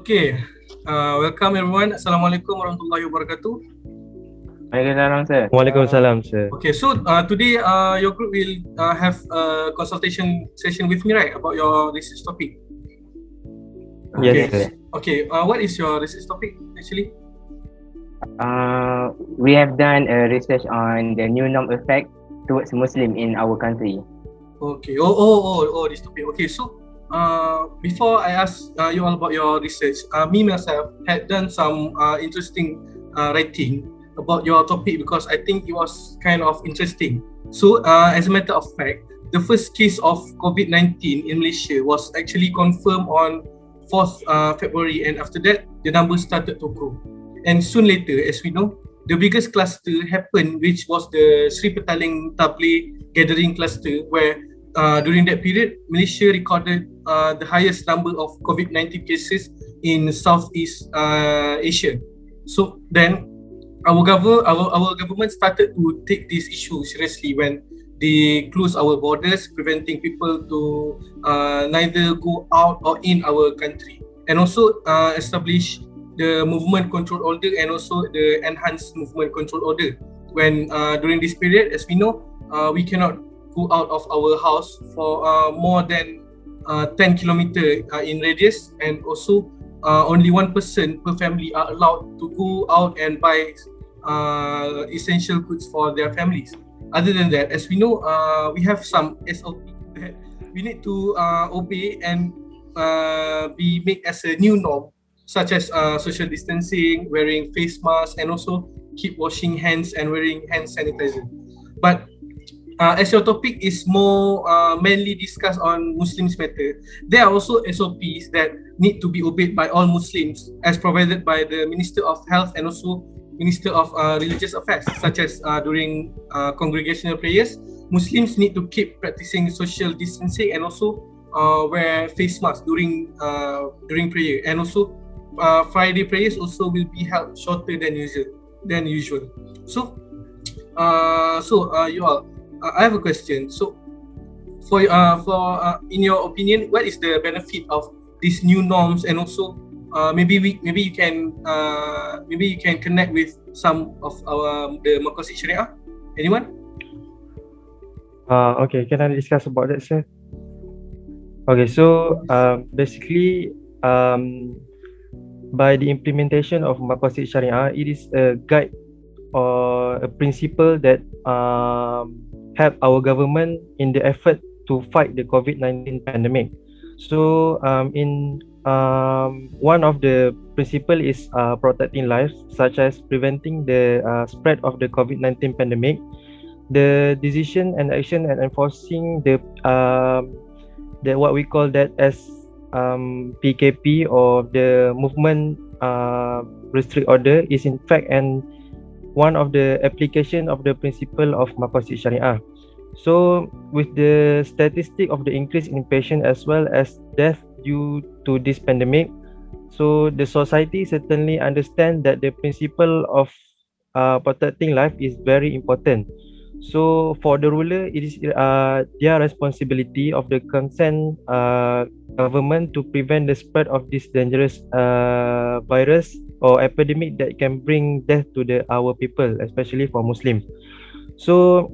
Okay, welcome everyone. Assalamualaikum warahmatullahi wabarakatuh. Waalaikumsalam, sir. Waalaikumsalam, sir. Okay, so today your group will have a consultation session with me, right, about your research topic. Yes, Yes, sir. Okay, what is your research topic actually? We have done a research on the new norm effect towards Muslim in our country. Okay, this topic. Okay, so before I ask you all about your research, me myself had done some interesting writing about your topic because I think it was kind of interesting. So, as a matter of fact, the first case of COVID-19 in Malaysia was actually confirmed on 4th February, and after that, the numbers started to grow. And soon later, as we know, the biggest cluster happened, which was the Sri Petaling Tabligh gathering cluster, where during that period, Malaysia recorded the highest number of COVID-19 cases in Southeast Asia. So then, our government started to take this issue seriously when they closed our borders, preventing people to neither go out or in our country, and also establish the movement control order and also the enhanced movement control order. When during this period, as we know, we cannot go out of our house for more than 10 kilometer in radius, and also only one person per family are allowed to go out and buy essential goods for their families. Other than that, as we know, we have some SOP that we need to obey and be made as a new norm, such as social distancing, wearing face masks, and also keep washing hands and wearing hand sanitizer. But as your topic is more mainly discussed on Muslims matter, there are also SOPs that need to be obeyed by all Muslims, as provided by the Minister of Health and also Minister of Religious Affairs, such as during congregational prayers, Muslims need to keep practicing social distancing and also wear face masks during prayer, and also Friday prayers also will be held shorter than usual. So, you all, I have a question. So, for in your opinion, what is the benefit of these new norms, and also maybe you can connect with some of the Maqasid Syariah. Anyone? Okay, can I discuss about that, sir? Okay, so basically, by the implementation of Maqasid Syariah, it is a guide or a principle that help our government in the effort to fight the COVID-19 pandemic. So in one of the principle is protecting lives, such as preventing the spread of the COVID-19 pandemic. The decision and action and enforcing the what we call that as PKP, or the movement restrict order, is in fact one of the application of the principle of Maqasid Syariah. So with the statistic of the increase in patient as well as death due to this pandemic, so the society certainly understand that the principle of protecting life is very important. So for the ruler, it is their responsibility of the concerned government to prevent the spread of this dangerous virus or epidemic that can bring death to our people, especially for Muslims. So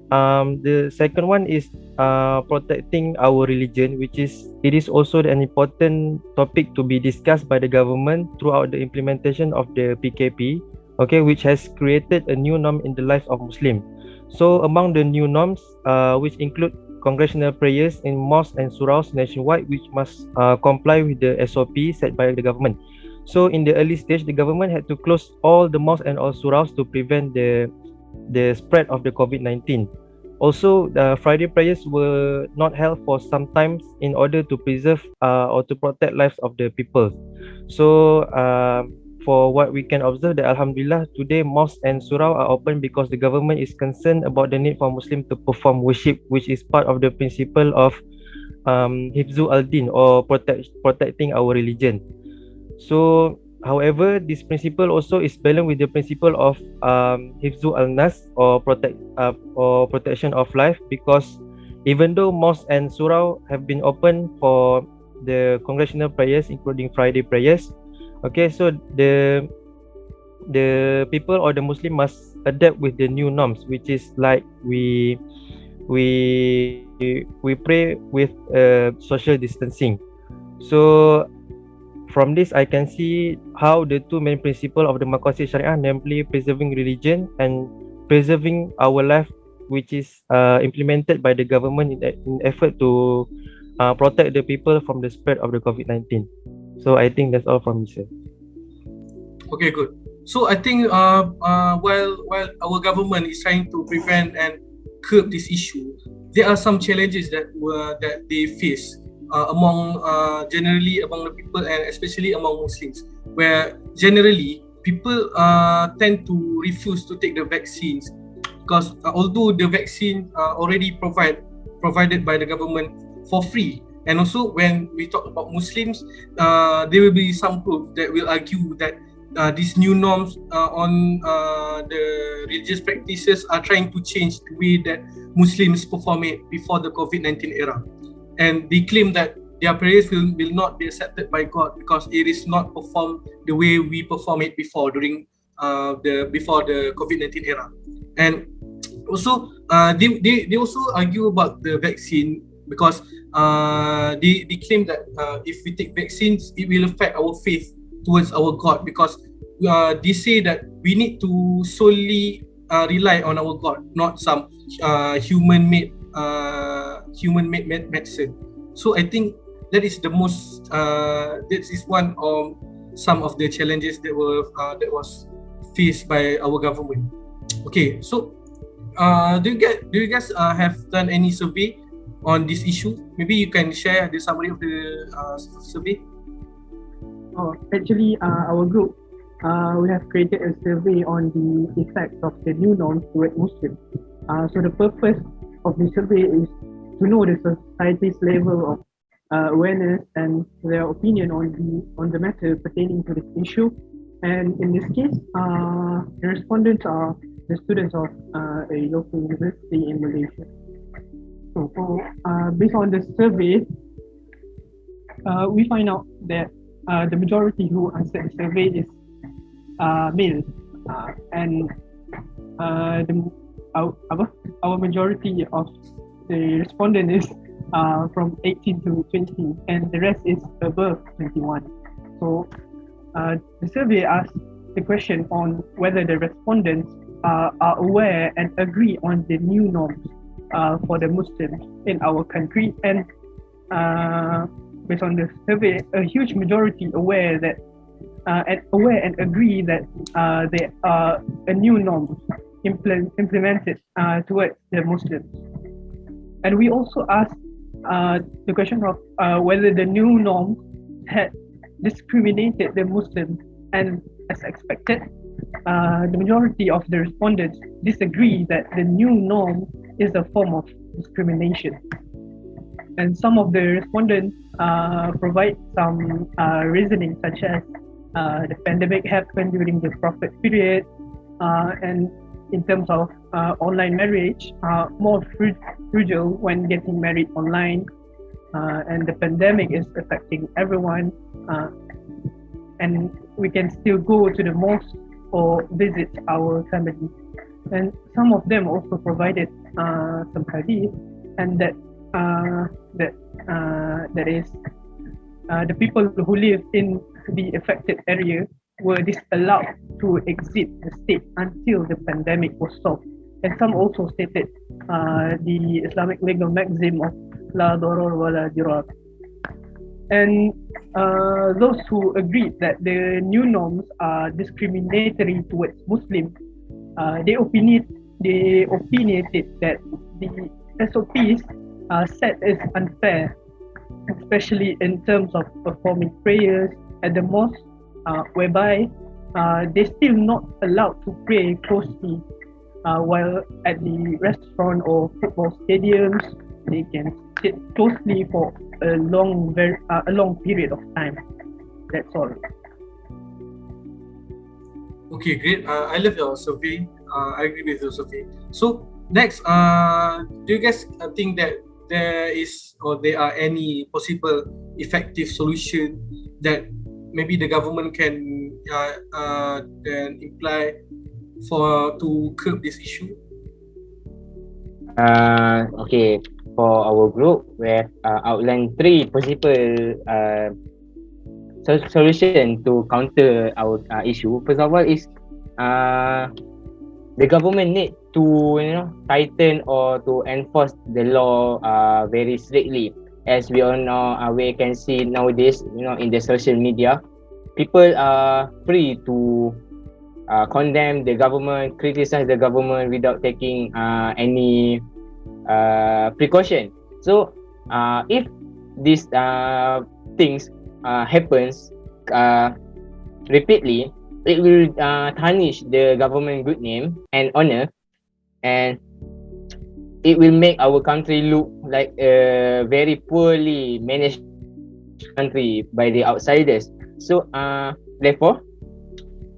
the second one is protecting our religion, which is also an important topic to be discussed by the government throughout the implementation of the PKP, okay, which has created a new norm in the life of Muslim. So among the new norms, which include congregational prayers in mosques and surahs nationwide, which must comply with the SOP set by the government. So in the early stage, the government had to close all the mosques and all surahs to prevent the spread of the COVID-19. Also, the Friday prayers were not held for some time in order to preserve or to protect lives of the people. So for what we can observe, that Alhamdulillah, today mosques and surah are open because the government is concerned about the need for Muslims to perform worship, which is part of the principle of Hifzu al-Din, or protecting our religion. So however, this principle also is balanced with the principle of Hifzu al-Nas, or protection of life, because even though mosques and surah have been open for the congregational prayers, including Friday prayers. Okay, so the people or the Muslim must adapt with the new norms, which is like we pray with social distancing. So from this I can see how the two main principles of the Maqasid Syariah, namely preserving religion and preserving our life, which is implemented by the government in effort to protect the people from the spread of the COVID-19. So I think that's all from me, sir. Okay, good. So I think while our government is trying to prevent and curb this issue, there are some challenges that they face among generally among the people and especially among Muslims, where generally people tend to refuse to take the vaccines because although the vaccine already provided by the government for free, and also when we talk about Muslims, there will be some group that will argue that these new norms on the religious practices are trying to change the way that Muslims perform it before the COVID-19 era. And they claim that their prayers will not be accepted by God because it is not performed the way we perform it before during before the COVID-19 era. And also they also argue about the vaccine because they claim that if we take vaccines, it will affect our faith towards our God, because they say that we need to solely rely on our God, not some human-made medicine. So I think that is the most that is one of some of the challenges that was faced by our government. Okay, so do you guys have done any survey on this issue? Maybe you can share the summary of the survey. Actually, our group, we have created a survey on the effects of the new norms toward Muslims. So the purpose of the survey is to know the society's level of awareness and their opinion on the matter pertaining to this issue. And in this case, the respondents are the students of a local university in Malaysia. So based on the survey, we find out that the majority who answered the survey is male, and our majority of the respondent is from 18 to 20, and the rest is above 21. So the survey asks the question on whether the respondents are aware and agree on the new norms for the Muslims in our country, and based on the survey, a huge majority aware and agree that there are a new norm implemented towards the Muslims. And we also asked the question of whether the new norm had discriminated the Muslims, and as expected, the majority of the respondents disagree that the new norm is a form of discrimination. And some of the respondents provide some reasoning, such as the pandemic happened during the Prophet period, and in terms of online marriage, more frugal when getting married online, and the pandemic is affecting everyone, and we can still go to the mosque or visit our family. And some of them also provided some hadith, and that is the people who live in the affected area were disallowed to exit the state until the pandemic was solved. And some also stated the Islamic legal maxim of la darar wa la dirar. And those who agreed that the new norms are discriminatory towards Muslims, they opinionated that the SOPs set is unfair, especially in terms of performing prayers at the mosque, whereby they're still not allowed to pray closely, while at the restaurant or football stadiums they can sit closely for a long period of time. That's all. Okay, great. I love your survey. I agree with your survey. So next, do you guys think that there is or there are any possible effective solution that maybe the government can then imply for to curb this issue? Okay, for our group, we have outlined three possible solution to counter our issue. First of all is uh, the government need to tighten or to enforce the law very strictly. As we all know, we can see nowadays, in the social media, people are free to condemn the government, criticize the government without taking any precaution. So, if these things happens repeatedly, it will tarnish the government good name and honor, and it will make our country look like a very poorly managed country by the outsiders. So, therefore,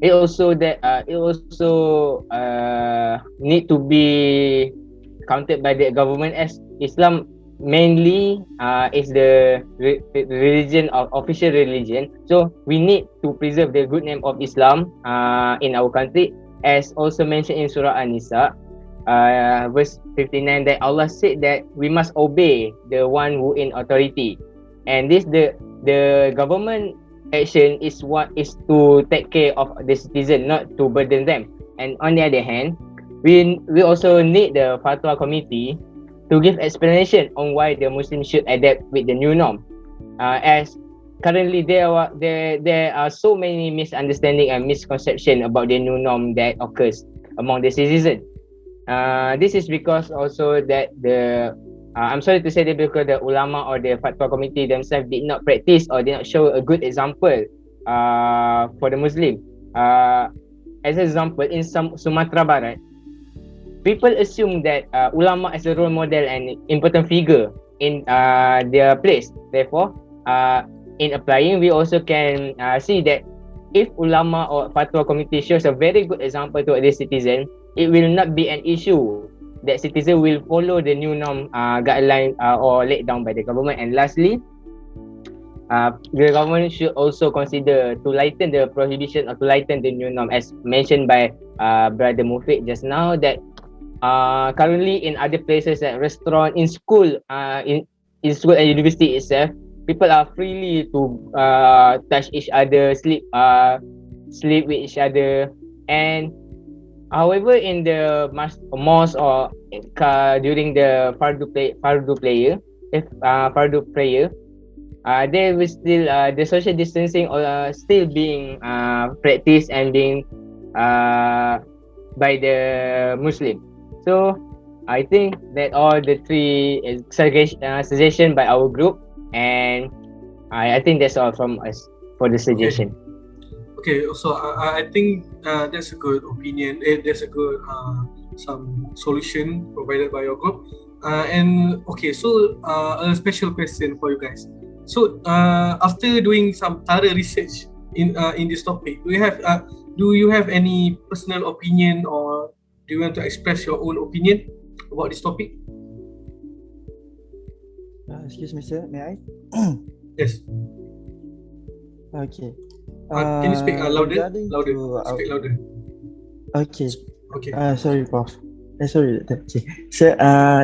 it also need to be counted by the government, as Islam mainly is the religion of official religion. So we need to preserve the good name of Islam in our country, as also mentioned in Surah An-Nisa, verse 59, that Allah said that we must obey the one who in authority, and this the government action is what is to take care of the citizen, not to burden them. And on the other hand, we also need the fatwa committee to give explanation on why the Muslims should adapt with the new norm. As currently there are so many misunderstanding and misconception about the new norm that occurs among the citizen. This is because also that I'm sorry to say that, because the ulama or the fatwa committee themselves did not practice or did not show a good example for the Muslim. As an example, in Sumatra Barat, people assume that ulama is a role model and important figure in their place. Therefore, in applying, we also can see that if ulama or fatwa committee shows a very good example to the citizen, it will not be an issue that citizen will follow the new norm guideline or laid down by the government. And lastly, the government should also consider to lighten the prohibition or to lighten the new norm, as mentioned by Brother Mufiq just now, that currently in other places like restaurant, in school, in school and university itself, people are freely to touch each other, sleep with each other. And however, in the mosque or during the fardu prayer, there will still the social distancing still being practiced and being by the Muslim. So I think that all the three suggestion by our group, and I think that's all from us for the suggestion. Okay, so I think that's a good opinion. That's a good some solution provided by your group. And okay, so a special question for you guys. So after doing some thorough research in this topic, do you have any personal opinion, or do you want to express your own opinion about this topic? Excuse me, sir. May I? Yes. Okay. Can you speak louder? Louder. Speak louder. Okay. Okay. Sorry, Prof. Sorry. Okay. So,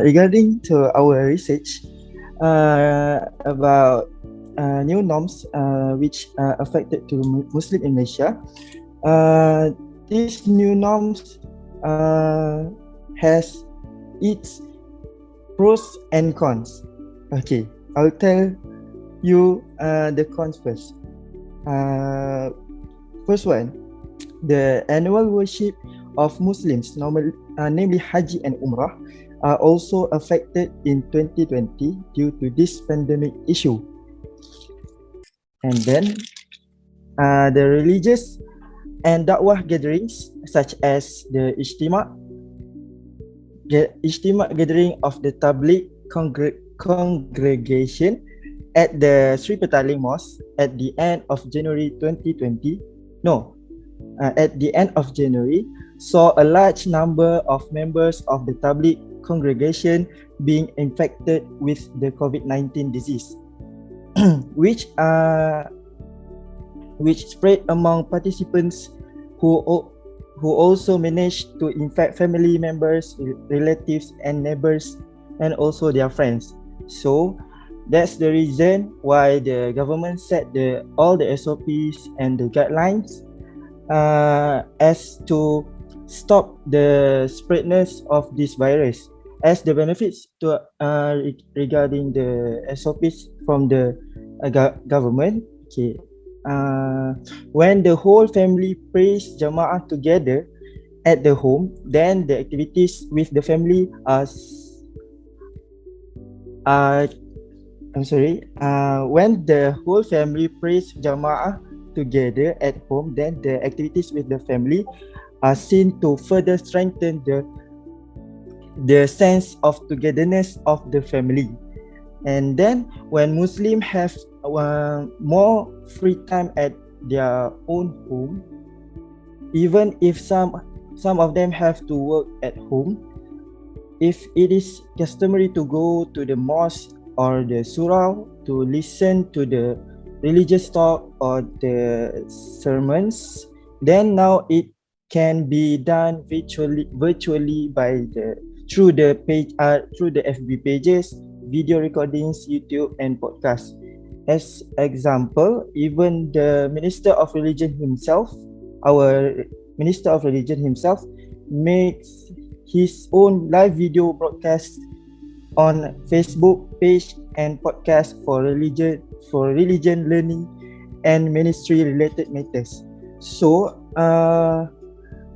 regarding to our research about new norms which affected to Muslim in Malaysia, these new norms has its pros and cons. Okay, I'll tell you the cons first. First one, the annual worship of Muslims, namely Haji and Umrah, are also affected in 2020 due to this pandemic issue. And then, the religious and dakwah gatherings such as the Ijtima gathering of the Tabligh congregation at the Sri Petaling Mosque at the end of January 2020. At the end of January, saw a large number of members of the Tabligh congregation being infected with the COVID-19 disease, which spread among participants who also managed to infect family members, relatives, and neighbors, and also their friends. So that's the reason why the government set all the SOPs and the guidelines as to stop the spreadness of this virus. As the benefits to regarding the SOPs from the government, okay. When the whole family prays Jama'ah together at the home, then the activities with the family when the whole family prays Jama'ah together at home, then the activities with the family are seen to further strengthen the sense of togetherness of the family. And then when Muslims have more free time at their own home, even if some of them have to work at home, if it is customary to go to the mosque or the surah to listen to the religious talk or the sermons, then now it can be done virtually by through the FB pages, video recordings, YouTube, and podcasts. As example, even the Minister of Religion himself, our Minister of Religion himself, makes his own live video broadcast on Facebook page and podcast for religion learning and ministry related matters. So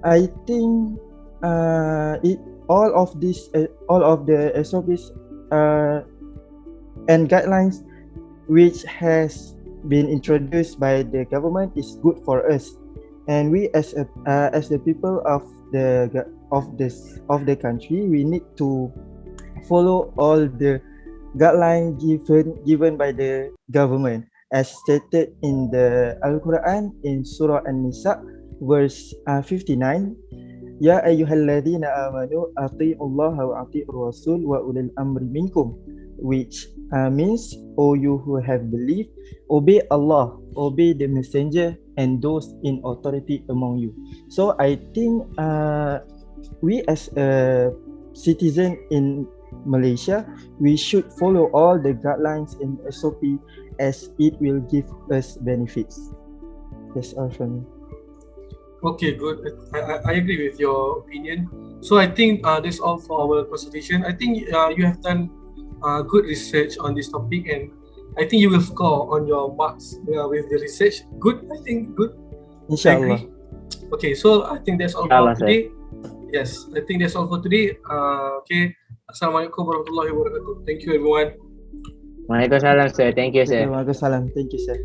I think all of the SOPs and guidelines which has been introduced by the government is good for us, and we as the people of the country, we need to follow all the guidelines given by the government as stated in the Al-Quran in Surah An-Nisa verse 59. Ya ayyuhalladzina amanu atii'ullaha wa atii'ur rasul wa ulil amri minkum, which means, O you who have believed, obey Allah, obey the messenger and those in authority among you. So I think we as a citizen in Malaysia, we should follow all the guidelines in SOP as it will give us benefits. That's all from me. Okay, good. I agree with your opinion. So I think that's all for our consultation. I think you have done good research on this topic, and I think you will score on your marks with the research. Good, I think good. Inshallah. Okay, so I think that's all for today. Yes, I think that's all for today. Okay, Assalamualaikum warahmatullahi wabarakatuh. Thank you, everyone. Waalaikumsalam, sir. Thank you, sir. Waalaikumsalam. Thank you, sir.